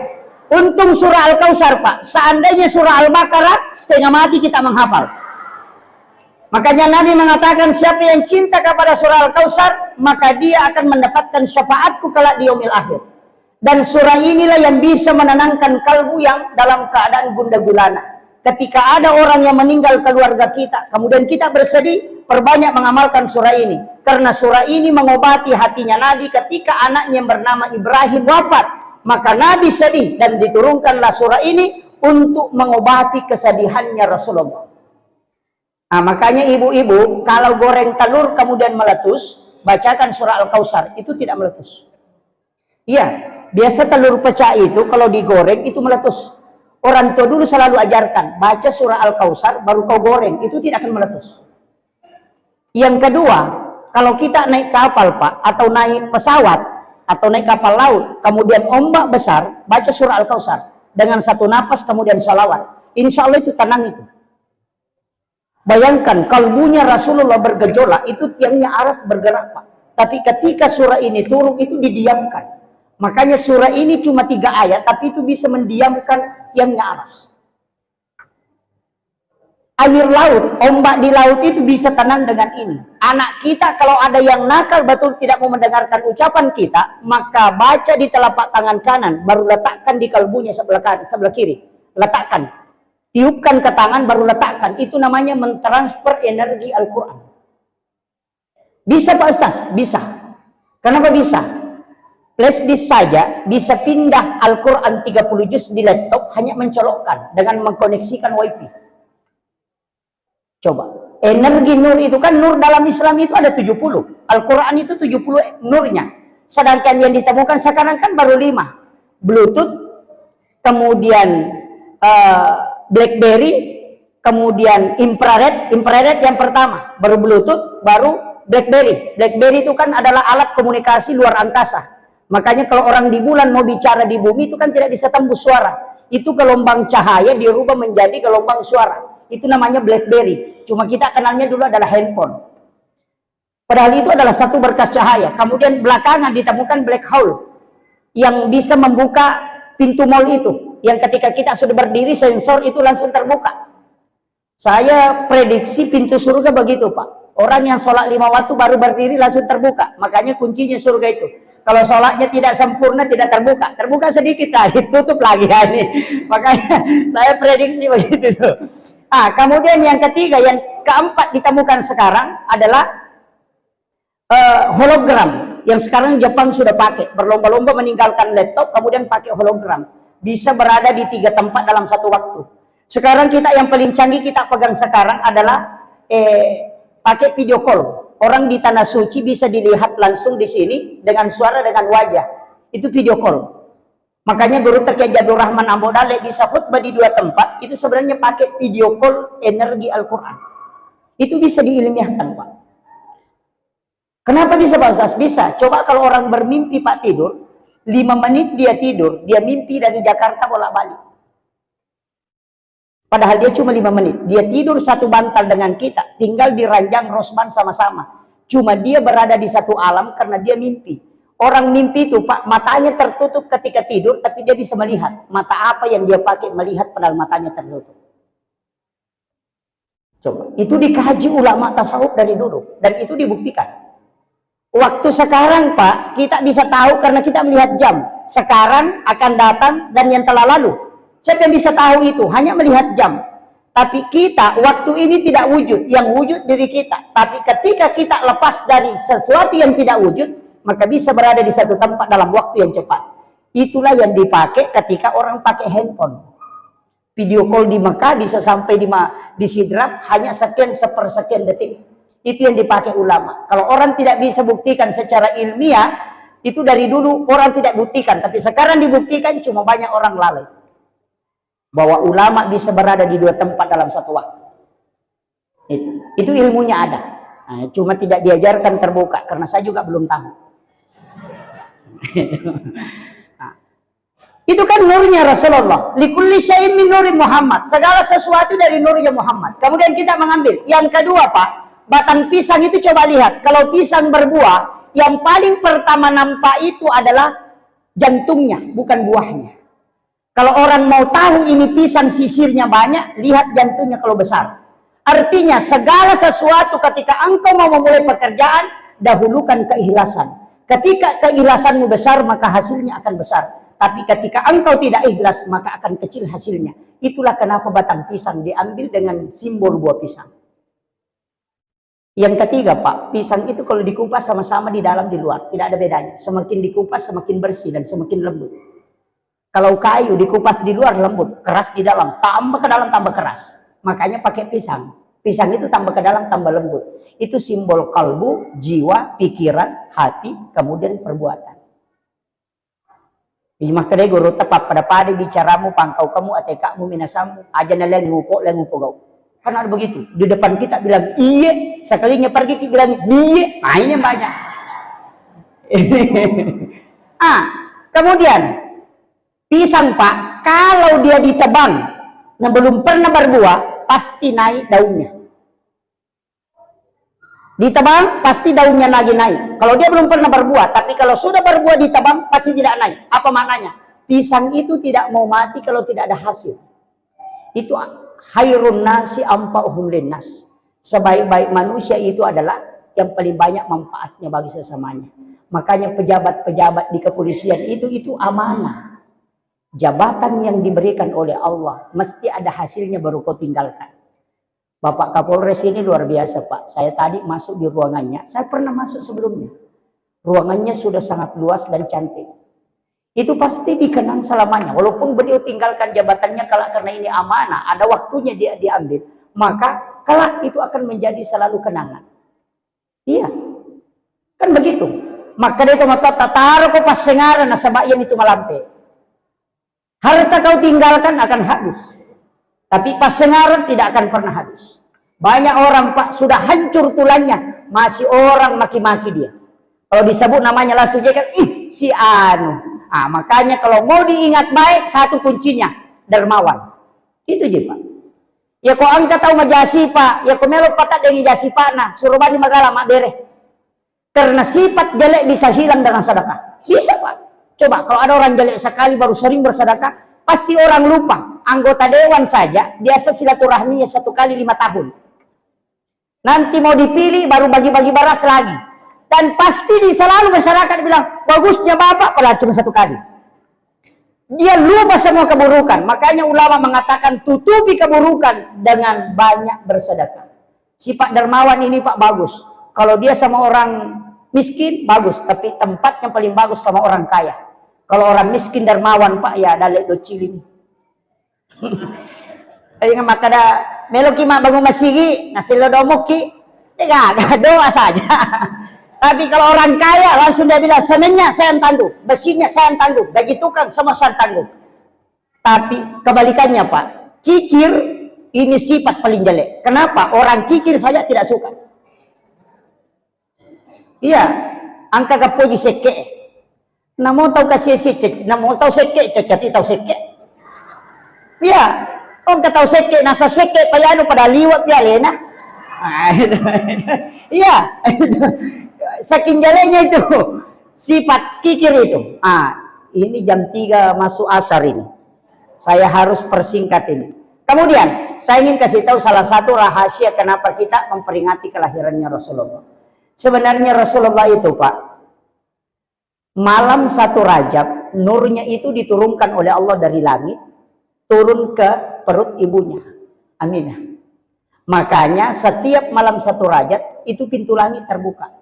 Untung surah Al-Kautsar Pak. Seandainya surah Al-Baqarah, setengah mati kita menghafal. Makanya Nabi mengatakan siapa yang cinta kepada surah Al-Kautsar, maka dia akan mendapatkan syafaatku kelak di yaumil akhir. Dan surah inilah yang bisa menenangkan kalbu yang dalam keadaan gundah gulana. Ketika ada orang yang meninggal keluarga kita, kemudian kita bersedih, perbanyak mengamalkan surah ini. Karena surah ini mengobati hatinya Nabi ketika anaknya yang bernama Ibrahim wafat. Maka Nabi sedih dan diturunkanlah surah ini untuk mengobati kesedihannya Rasulullah. Nah, makanya ibu-ibu kalau goreng telur kemudian meletus, bacakan surah Al-Kautsar, itu tidak meletus. Iya, biasa telur pecah itu kalau digoreng itu meletus. Orang tua dulu selalu ajarkan, baca surah Al-Kautsar baru kau goreng, itu tidak akan meletus. Yang kedua, kalau kita naik kapal Pak, atau naik pesawat, atau naik kapal laut, kemudian ombak besar, baca surah Al-Kautsar. Dengan satu napas kemudian sholawat. Insya Allah itu tenang itu. Bayangkan kalbunya Rasulullah bergejolak, itu tiangnya aras bergerak Pak. Tapi ketika surah ini turun itu didiamkan. Makanya surah ini cuma 3 ayat, tapi itu bisa mendiamkan tiangnya aras. Air laut, ombak di laut itu bisa tenang dengan ini. Anak kita kalau ada yang nakal betul tidak mau mendengarkan ucapan kita, maka baca di telapak tangan kanan, baru letakkan di kalbunya sebelah kiri. Letakkan. Tiupkan ke tangan baru letakkan. Itu namanya mentransfer energi Al-Quran. Bisa Pak Ustaz? Bisa. Kenapa bisa? Flash disk saja bisa pindah Al-Quran 30 juz di laptop hanya mencolokkan dengan mengkoneksikan wifi. Coba. Energi nur itu kan, nur dalam Islam itu ada 70. Al-Quran itu 70 nurnya. Sedangkan yang ditemukan sekarang kan baru 5. Bluetooth, kemudian BlackBerry, kemudian infrared yang pertama, baru Bluetooth, baru BlackBerry. BlackBerry itu kan adalah alat komunikasi luar angkasa. Makanya kalau orang di bulan mau bicara di bumi itu kan tidak bisa tembus suara. Itu gelombang cahaya dirubah menjadi gelombang suara. Itu namanya BlackBerry. Cuma kita kenalnya dulu adalah handphone. Padahal itu adalah satu berkas cahaya. Kemudian belakangan ditemukan black hole yang bisa membuka pintu mall itu. Yang ketika kita sudah berdiri, sensor itu langsung terbuka. Saya prediksi pintu surga begitu Pak. Orang yang sholat 5 waktu baru berdiri langsung terbuka. Makanya kuncinya surga itu. Kalau sholatnya tidak sempurna, tidak terbuka. Terbuka sedikit lagi, tutup lagi. Ini. Makanya saya prediksi begitu. Kemudian yang ketiga, yang keempat ditemukan sekarang adalah hologram. Yang sekarang Jepang sudah pakai. Berlomba-lomba meninggalkan laptop, kemudian pakai hologram. Bisa berada di 3 tempat dalam satu waktu. Sekarang kita yang paling canggih kita pegang sekarang adalah pakai video call. Orang di tanah suci bisa dilihat langsung di sini dengan suara, dengan wajah. Itu video call. Makanya Guru Taqi Jadul Rahman Ambodale bisa khutbah di 2 tempat. Itu sebenarnya pakai video call energi Al-Quran. Itu bisa diilmiahkan Pak. Kenapa bisa Pak Ustaz? Bisa. Coba kalau orang bermimpi Pak tidur. 5 menit dia tidur, dia mimpi dari Jakarta bolak-balik. Padahal dia cuma 5 menit. Dia tidur satu bantal dengan kita, tinggal di ranjang Rosban sama-sama. Cuma dia berada di satu alam karena dia mimpi. Orang mimpi itu Pak, matanya tertutup ketika tidur, tapi dia bisa melihat. Mata apa yang dia pakai melihat padahal matanya tertutup. Coba, itu dikaji ulama tasawuf dari dulu. Dan itu dibuktikan. Waktu sekarang Pak, kita bisa tahu karena kita melihat jam. Sekarang, akan datang, dan yang telah lalu. Siapa yang bisa tahu itu? Hanya melihat jam. Tapi kita, waktu ini tidak wujud. Yang wujud diri kita. Tapi ketika kita lepas dari sesuatu yang tidak wujud, maka bisa berada di satu tempat dalam waktu yang cepat. Itulah yang dipakai ketika orang pakai handphone. Video call di Mekah bisa sampai di Sidrap hanya sepersekian detik. Itu yang dipakai ulama. Kalau orang tidak bisa buktikan secara ilmiah, itu dari dulu orang tidak buktikan. Tapi sekarang dibuktikan, cuma banyak orang lalai. Bahwa ulama bisa berada di 2 tempat dalam satu waktu. Itu ilmunya ada. Nah, cuma tidak diajarkan terbuka. Karena saya juga belum tahu. Nah, itu kan nurnya Rasulullah. Likulli syai'in min nuri Muhammad. Segala sesuatu dari nurnya Muhammad. Kemudian kita mengambil. Yang kedua Pak, batang pisang itu coba lihat. Kalau pisang berbuah, yang paling pertama nampak itu adalah jantungnya, bukan buahnya. Kalau orang mau tahu ini pisang sisirnya banyak, lihat jantungnya kalau besar. Artinya segala sesuatu ketika engkau mau memulai pekerjaan, dahulukan keikhlasan. Ketika keikhlasanmu besar, maka hasilnya akan besar. Tapi ketika engkau tidak ikhlas, maka akan kecil hasilnya. Itulah kenapa batang pisang diambil dengan simbol buah pisang. Yang ketiga Pak, pisang itu kalau dikupas sama-sama di dalam di luar, tidak ada bedanya. Semakin dikupas semakin bersih dan semakin lembut. Kalau kayu dikupas di luar lembut, keras di dalam, tambah ke dalam tambah keras. Makanya pakai pisang. Pisang itu tambah ke dalam tambah lembut. Itu simbol kalbu, jiwa, pikiran, hati, kemudian perbuatan. Makanya guru tepat pada bicaramu, pangkau kamu, atekamu, minasamu, aja naleng ngupo gau. Kan ada begitu. Di depan kita bilang iye, sekalinya pergi kita bilang iye. Nah ini banyak. Kemudian pisang Pak, kalau dia ditebang, nah belum pernah berbuah, pasti naik daunnya. Ditebang, pasti daunnya lagi naik. Kalau dia belum pernah berbuah, tapi kalau sudah berbuah ditebang, pasti tidak naik. Apa maknanya? Pisang itu tidak mau mati kalau tidak ada hasil. Itu khairun nasi ampa'uhum linnas. Sebaik-baik manusia itu adalah yang paling banyak manfaatnya bagi sesamanya. Makanya pejabat-pejabat di kepolisian itu amanah. Jabatan yang diberikan oleh Allah mesti ada hasilnya baru kau tinggalkan. Bapak Kapolres ini luar biasa, Pak. Saya tadi masuk di ruangannya. Saya pernah masuk sebelumnya. Ruangannya sudah sangat luas dan cantik. Itu pasti dikenang selamanya. Walaupun beliau tinggalkan jabatannya karena ini amanah, ada waktunya dia diambil. Maka kelak itu akan menjadi selalu kenangan. Iya. Kan begitu. Maka dia itu maka taruh ko pas sengaran na sabayan itu malampe. Harta kau tinggalkan akan habis. Tapi pasengaran tidak akan pernah habis. Banyak orang, Pak, sudah hancur tulangnya, masih orang maki-maki dia. Kalau disebut namanya langsung dia kan, si anu. Makanya kalau mau diingat baik, satu kuncinya, dermawan. Itu aja, Pak. Ya kau angkat tahu majasi, Pak. Ya kau melok patak dari jasi, Pak. Nah, suruh bani magala, mak bere. Karena sifat jelek bisa hilang dengan sedekah. Bisa, Pak. Coba kalau ada orang jelek sekali baru sering bersedekah, pasti orang lupa. Anggota dewan saja biasa silaturahminya 1 kali 5 tahun. Nanti mau dipilih baru bagi-bagi baras lagi. Dan pasti selalu masyarakat bilang bagusnya bapak padahal cuma 1 kali. Dia lupa semua keburukan. Makanya ulama mengatakan tutupi keburukan dengan banyak bersedekah. Sifat dermawan ini, Pak, bagus. Kalau dia sama orang miskin, bagus. Tapi tempatnya paling bagus sama orang kaya. Kalau orang miskin dermawan, Pak, ya dalek do cilin. Jadi maka ada meloki mak bangun masigi, nasi lodomuki, tidak ada doa saja. Tapi kalau orang kaya langsung dia bilang semennya saya yang tanggung, besinya saya yang tanggung, gaji tukang semua saya yang tanggung. Tapi kebalikannya, Pak, kikir ini sifat paling jelek. Kenapa? Orang kikir saja tidak suka. Iya, angka kapoji seke. Namo tahu kasih seke, namo tahu seke, cacati tahu seke. Iya, orang tahu seke, nasa seke payano pada liwat ya lena. Iya, saking jeleknya itu sifat kikir itu. Ini jam 3 masuk asar ini. Saya harus persingkat ini. Kemudian saya ingin kasih tahu salah satu rahasia kenapa kita memperingati kelahirannya Rasulullah. Sebenarnya Rasulullah itu, Pak, malam 1 Rajab, nurnya itu diturunkan oleh Allah dari langit, turun ke perut ibunya, Aminah. Makanya setiap malam 1 Rajab, itu pintu langit terbuka.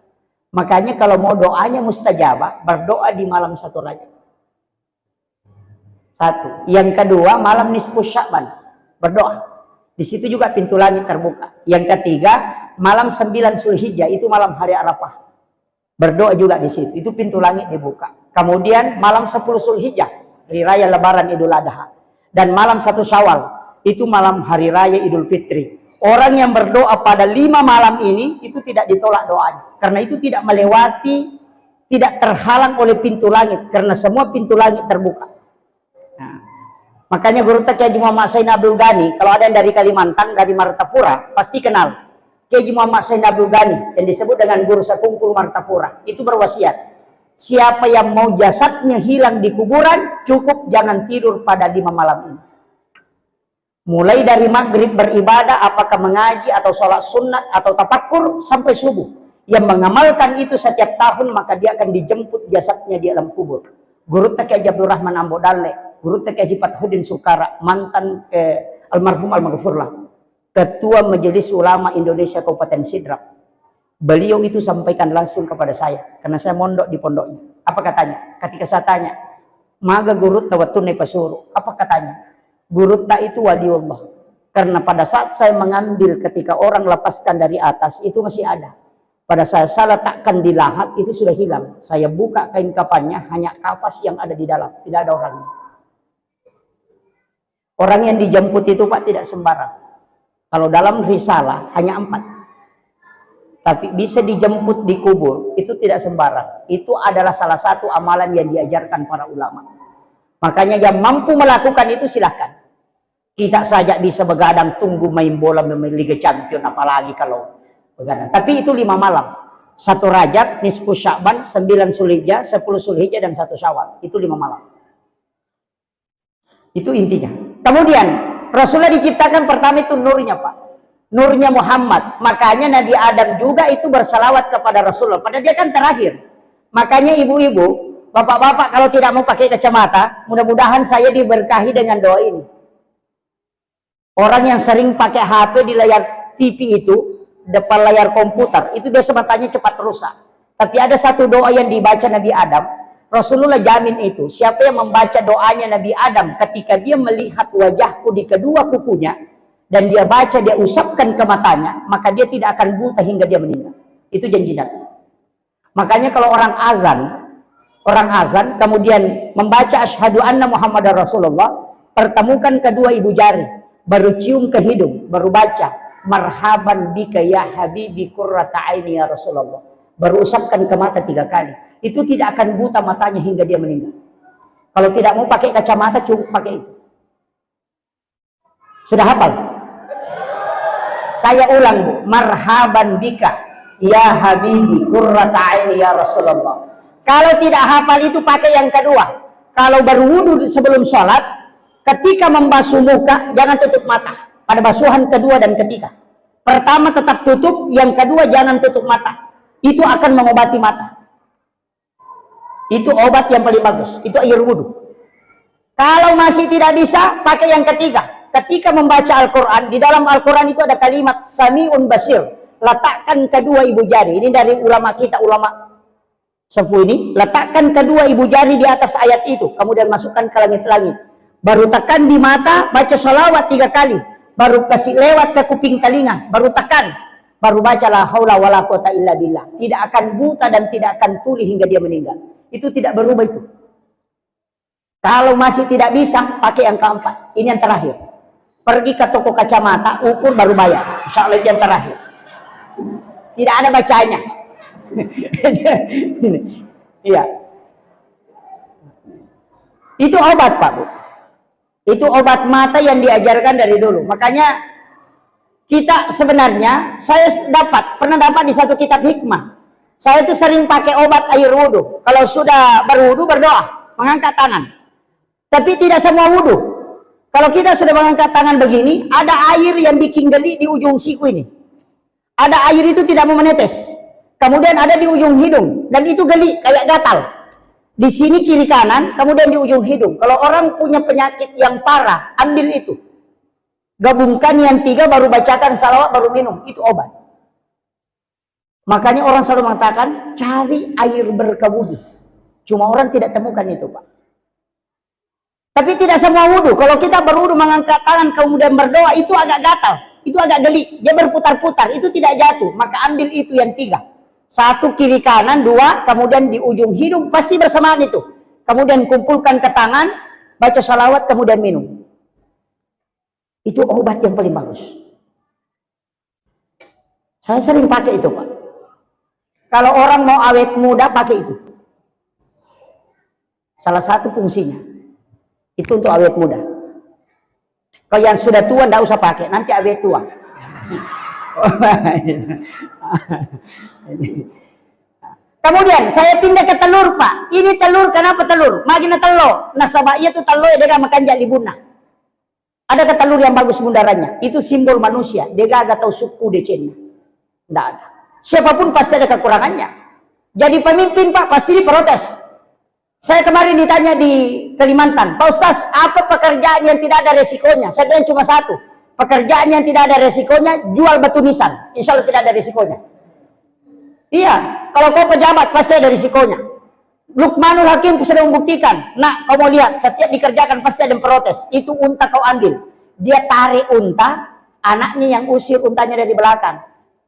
Makanya kalau mau doanya mustajabah, berdoa di malam 1 Rajab. 1. Yang kedua, malam nisfu Sya'ban, berdoa. Di situ juga pintu langit terbuka. Yang ketiga, malam 9 Zulhijjah, itu malam hari Arafah. Berdoa juga di situ. Itu pintu langit dibuka. Kemudian malam 10 Zulhijjah, hari raya Lebaran Idul Adha. Dan malam 1 Syawal, itu malam hari raya Idul Fitri. Orang yang berdoa pada 5 malam ini, itu tidak ditolak doanya. Karena itu tidak melewati, tidak terhalang oleh pintu langit. Karena semua pintu langit terbuka. Nah, makanya Guru Kiai Haji Muhammad Said Abdul Ghani, kalau ada yang dari Kalimantan, dari Martapura, pasti kenal. Kiai Haji Muhammad Said Abdul Ghani, yang disebut dengan Guru Sakungkul Martapura, itu berwasiat. Siapa yang mau jasadnya hilang di kuburan, cukup jangan tidur pada 5 malam ini. Mulai dari maghrib beribadah, apakah mengaji atau sholat sunat atau tafakur sampai subuh. Yang mengamalkan itu setiap tahun, maka dia akan dijemput jasadnya di alam kubur. Guru Kiai Haji Abdul Rahman Ambo Dalle, Guru Kiai Haji Fathuddin Sukara, mantan almarhum Al-Maghfurlah, Ketua Majelis Ulama Indonesia Kabupaten Sidrap. Beliau itu sampaikan langsung kepada saya, karena saya mondok di pondoknya. Apa katanya? Ketika saya tanya, maga guru tawatunai pasuru. Apa katanya? Guru tak itu waliullah. Karena pada saat saya mengambil ketika orang lepaskan dari atas, itu masih ada. Pada saat saya letakkan di lahat, itu sudah hilang. Saya buka kain kafannya, hanya kapas yang ada di dalam. Tidak ada orangnya. Orang yang dijemput itu, Pak, tidak sembarang. Kalau dalam risalah, hanya 4. Tapi bisa dijemput di kubur, itu tidak sembarang. Itu adalah salah satu amalan yang diajarkan para ulama. Makanya yang mampu melakukan itu silahkan. Kita saja bisa begadang tunggu main bola Liga Champion, apalagi kalau begadang. Tapi itu 5 malam. 1 Rajab, nisfu Sya'ban, 9 Zulhijjah, 10 Zulhijjah, dan 1 Syawal. Itu 5 malam. Itu intinya. Kemudian Rasulullah diciptakan pertama itu nurnya, Pak. Nurnya Muhammad. Makanya Nabi Adam juga itu bersalawat kepada Rasulullah. Padahal dia kan terakhir. Makanya ibu-ibu, Bapak-bapak kalau tidak mau pakai kacamata, mudah-mudahan saya diberkahi dengan doa ini. Orang yang sering pakai HP di layar TV itu, depan layar komputer, itu biasa matanya cepat rusak. Tapi ada satu doa yang dibaca Nabi Adam, Rasulullah jamin itu. Siapa yang membaca doanya Nabi Adam ketika dia melihat wajahku di kedua kukunya, dan dia baca, dia usapkan ke matanya, maka dia tidak akan buta hingga dia meninggal. Itu janji Nabi. Makanya kalau orang azan kemudian membaca asyhadu anna Muhammadar Rasulullah, pertemukan kedua ibu jari, baru cium ke hidung, baru baca marhaban bika ya habibi qurrata aini ya Rasulullah, baru usapkan ke mata 3 kali. Itu tidak akan buta matanya hingga dia meninggal. Kalau tidak mau pakai kacamata, cukup pakai itu. Sudah hafal? Saya ulang, Bu. Marhaban bika ya habibi qurrata aini ya Rasulullah. Kalau tidak hafal itu pakai yang kedua. Kalau berwudu sebelum sholat, ketika membasuh muka jangan tutup mata. Pada basuhan kedua dan ketiga. Pertama tetap tutup, yang kedua jangan tutup mata. Itu akan mengobati mata. Itu obat yang paling bagus. Itu air wudu. Kalau masih tidak bisa, pakai yang ketiga. Ketika membaca Al-Quran, di dalam Al-Quran itu ada kalimat Sami'un Basir. Letakkan kedua ibu jari. Ini dari ulama kita, ulama sefu ini. Letakkan kedua ibu jari di atas ayat itu. Kemudian masukkan ke langit-langit. Baru tekan di mata, baca sholawat 3 kali. Baru kasih lewat ke kuping telinga. Baru tekan. Baru baca la haula wala quwata illa billah. Tidak akan buta dan tidak akan tuli hingga dia meninggal. Itu tidak berubah itu. Kalau masih tidak bisa, pakai yang keempat. Ini yang terakhir. Pergi ke toko kacamata, ukur baru bayar. Insya Allah yang terakhir. Tidak ada bacanya. Iya. Itu obat, Pak Bu. Itu obat mata yang diajarkan dari dulu. Makanya kita sebenarnya, saya pernah dapat di satu kitab hikmah. Saya itu sering pakai obat air wudhu. Kalau sudah berwudhu, berdoa, mengangkat tangan. Tapi tidak semua wudhu. Kalau kita sudah mengangkat tangan begini, ada air yang bikin geli di ujung siku ini. Ada air itu tidak mau menetes. Kemudian ada di ujung hidung. Dan itu geli, kayak gatal. Di sini kiri kanan, kemudian di ujung hidung. Kalau orang punya penyakit yang parah, ambil itu. Gabungkan yang 3, baru bacakan salawat, baru minum. Itu obat. Makanya orang selalu mengatakan, cari air berkewudu. Cuma orang tidak temukan itu, Pak. Tapi tidak semua wudhu. Kalau kita berwudhu mengangkat tangan kemudian berdoa, itu agak gatal. Itu agak geli. Dia berputar-putar. Itu tidak jatuh. Maka ambil itu yang 3. 1 kiri kanan, 2, kemudian di ujung hidung. Pasti bersamaan itu. Kemudian kumpulkan ke tangan, baca salawat, kemudian minum. Itu obat yang paling bagus. Saya sering pakai itu, Pak. Kalau orang mau awet muda, pakai itu. Salah satu fungsinya. Itu untuk awet muda. Kalau yang sudah tua, tidak usah pakai. Nanti awet tua. Kemudian, saya pindah ke telur, Pak. Ini telur, kenapa telur? Magina telur. Nasabah itu telur, dia makan jadi bunah. Ada ke telur yang bagus bundarannya. Itu simbol manusia. Dia gak tahu suku decenya. Tidak ada. Siapapun pasti ada kekurangannya. Jadi pemimpin, Pak, pasti diprotes. Saya kemarin ditanya di Kalimantan, Pak Ustaz, apa pekerjaan yang tidak ada resikonya? Saya bilang cuma satu. Pekerjaan yang tidak ada resikonya, jual batu nisan. Insya Allah tidak ada resikonya. Iya, kalau kau pejabat, pasti ada resikonya. Luqmanul Hakim sudah membuktikan. Nah, kau mau lihat, setiap dikerjakan pasti ada yang protes. Itu unta kau ambil. Dia tarik unta, anaknya yang usir untanya dari belakang.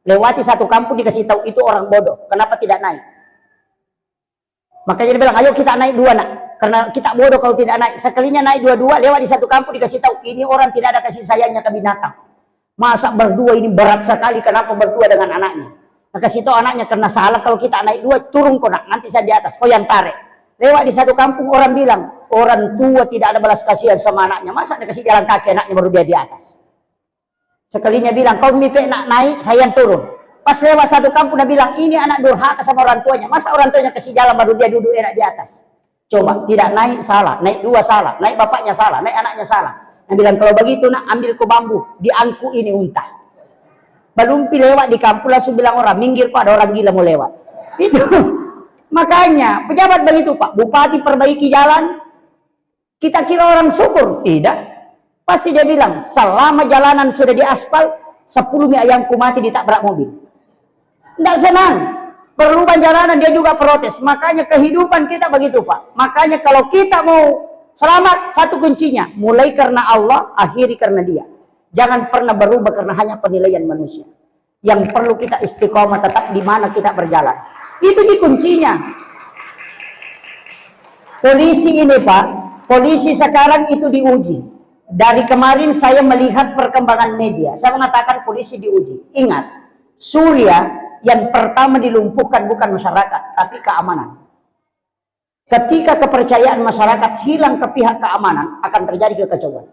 Lewati satu kampung dikasih tahu, itu orang bodoh. Kenapa tidak naik? Makanya dia bilang, ayo kita naik 2 nak. Karena kita bodoh kalau tidak naik. Sekalinya naik 2-2, lewat di satu kampung dikasih tahu, ini orang tidak ada kasih sayangnya ke binatang. Masa berdua ini berat sekali, kenapa berdua dengan anaknya? Maka kasih tahu anaknya, karena salah kalau kita naik 2, turun kau nak, nanti saya di atas, kau yang tarik. Lewat di satu kampung orang bilang, orang tua tidak ada balas kasihan sama anaknya. Masa dia kasih jalan kaki anaknya baru dia di atas. Sekalinya bilang, kau mimpi nak naik, saya yang turun. Pas lewat satu kampung dia bilang, ini anak durhaka sama orang tuanya. Masa orang tuanya kasih jalan baru dia duduk enak di atas. Coba, tidak naik salah, naik 2 salah, naik bapaknya salah, naik anaknya salah. Dia bilang, kalau begitu nak ambil ke bambu, diangku ini unta. Belum lewat di kampung langsung bilang orang, minggir kok ada orang gila mau lewat. Itu. Makanya pejabat begitu Pak, bupati perbaiki jalan, kita kira orang syukur. Tidak. Pasti dia bilang, selama jalanan sudah diaspal, 10 mie ayamku mati ditabrak mobil. Tidak senang. Perubahan jalanan dia juga protes. Makanya kehidupan kita begitu Pak. Makanya kalau kita mau selamat, satu kuncinya, mulai karena Allah, akhiri karena dia. Jangan pernah berubah karena hanya penilaian manusia. Yang perlu kita istiqomah tetap di mana kita berjalan. Itu di kuncinya. Polisi ini Pak, polisi sekarang itu diuji. Dari kemarin saya melihat perkembangan media. Saya mengatakan polisi diuji. Ingat, Suriah yang pertama dilumpuhkan bukan masyarakat, tapi keamanan. Ketika kepercayaan masyarakat hilang ke pihak keamanan, akan terjadi kekacauan.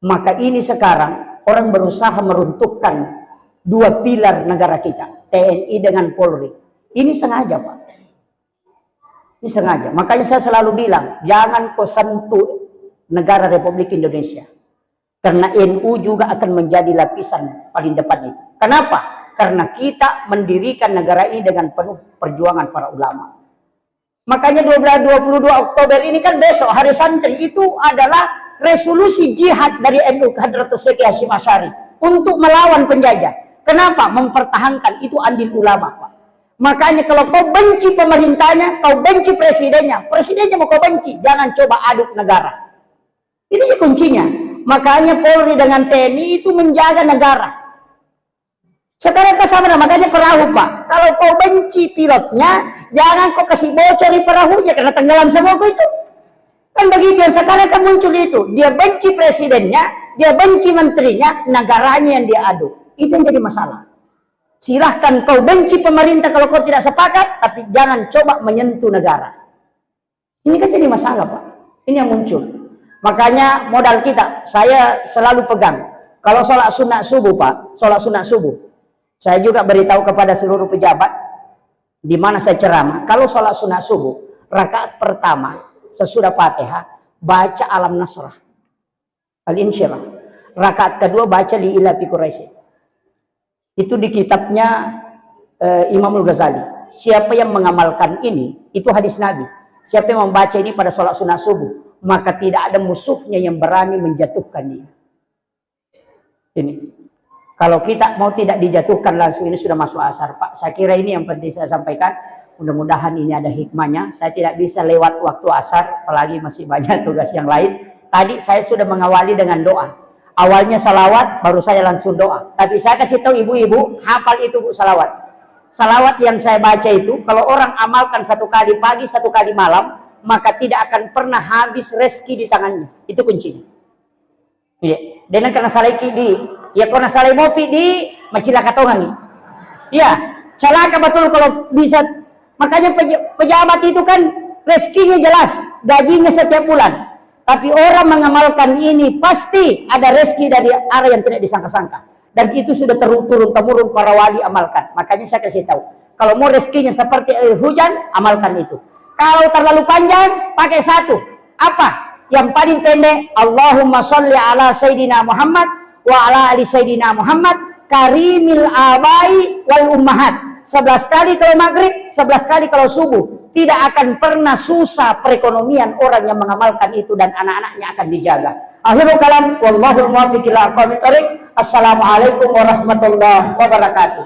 Maka ini sekarang orang berusaha meruntuhkan dua pilar negara kita, TNI dengan Polri. Ini sengaja Pak. Ini sengaja. Makanya saya selalu bilang, jangan kau sentuh negara Republik Indonesia. Karena NU juga akan menjadi lapisan paling depan itu. Kenapa? Karena kita mendirikan negara ini dengan penuh perjuangan para ulama. Makanya 22 Oktober ini kan besok hari santri, itu adalah resolusi jihad dari NU Hadratus Syekh Hasyim Asy'ari untuk melawan penjajah. Kenapa? Mempertahankan itu andil ulama Pak. Makanya kalau kau benci pemerintahnya, kau benci presidennya, presidennya mau kau benci, jangan coba aduk negara. Itu kuncinya. Makanya Polri dengan TNI itu menjaga negara. Sekarang kesana, makanya perahu Pak. Kalau kau benci pilotnya, jangan kau kasih bocor di perahunya karena tenggelam semua itu. Kan begitu yang sekarang kan muncul itu. Dia benci presidennya, dia benci menterinya, negaranya yang dia aduk. Itu yang jadi masalah. Silahkan kau benci pemerintah kalau kau tidak sepakat, tapi jangan coba menyentuh negara. Ini kan jadi masalah Pak. Ini yang muncul. Makanya modal kita, saya selalu pegang. Kalau sholat sunat subuh Pak, sholat sunat subuh. Saya juga beritahu kepada seluruh pejabat, di mana saya ceramah, kalau sholat sunat subuh, rakaat pertama, sesudah Fatihah, baca Alam Nasrah, Al-Insyirah. Rakaat kedua, baca Li'ila fi Quraisy. Itu di kitabnya Imamul Ghazali. Siapa yang mengamalkan ini, itu hadis Nabi. Siapa yang membaca ini pada sholat sunat subuh, maka tidak ada musuhnya yang berani menjatuhkan dia. Ini. Kalau kita mau tidak dijatuhkan langsung, ini sudah masuk asar Pak. Saya kira ini yang penting saya sampaikan. Mudah-mudahan ini ada hikmahnya. Saya tidak bisa lewat waktu asar, apalagi masih banyak tugas yang lain. Tadi saya sudah mengawali dengan doa. Awalnya salawat, baru saya langsung doa. Tapi saya kasih tahu ibu-ibu, hafal itu Bu salawat. Salawat yang saya baca itu, kalau orang amalkan 1 kali pagi, 1 kali malam, maka tidak akan pernah habis rezeki di tangannya. Itu kuncinya. Iya. Dan karena salaki di, ya karena salai mopi di macilaka tongangi. Iya, celaka betul kalau bisa. Makanya pejabat itu kan rezekinya jelas, gajinya setiap bulan. Tapi orang mengamalkan ini pasti ada rezeki dari arah yang tidak disangka-sangka. Dan itu sudah turun-temurun para wali amalkan. Makanya saya kasih tahu, kalau mau rezekinya seperti air hujan, amalkan itu. Kalau terlalu panjang, pakai satu. Apa? Yang paling pendek, Allahumma sholli ala Sayyidina Muhammad wa ala ali Sayyidina Muhammad karimil abai wal ummahat. 11 kali kalau maghrib, 11 kali kalau subuh. Tidak akan pernah susah perekonomian orang yang mengamalkan itu dan anak-anaknya akan dijaga. Akhirul kalam, wallahul muwaffiq ila aqwamit thoriq. Assalamualaikum warahmatullahi wabarakatuh.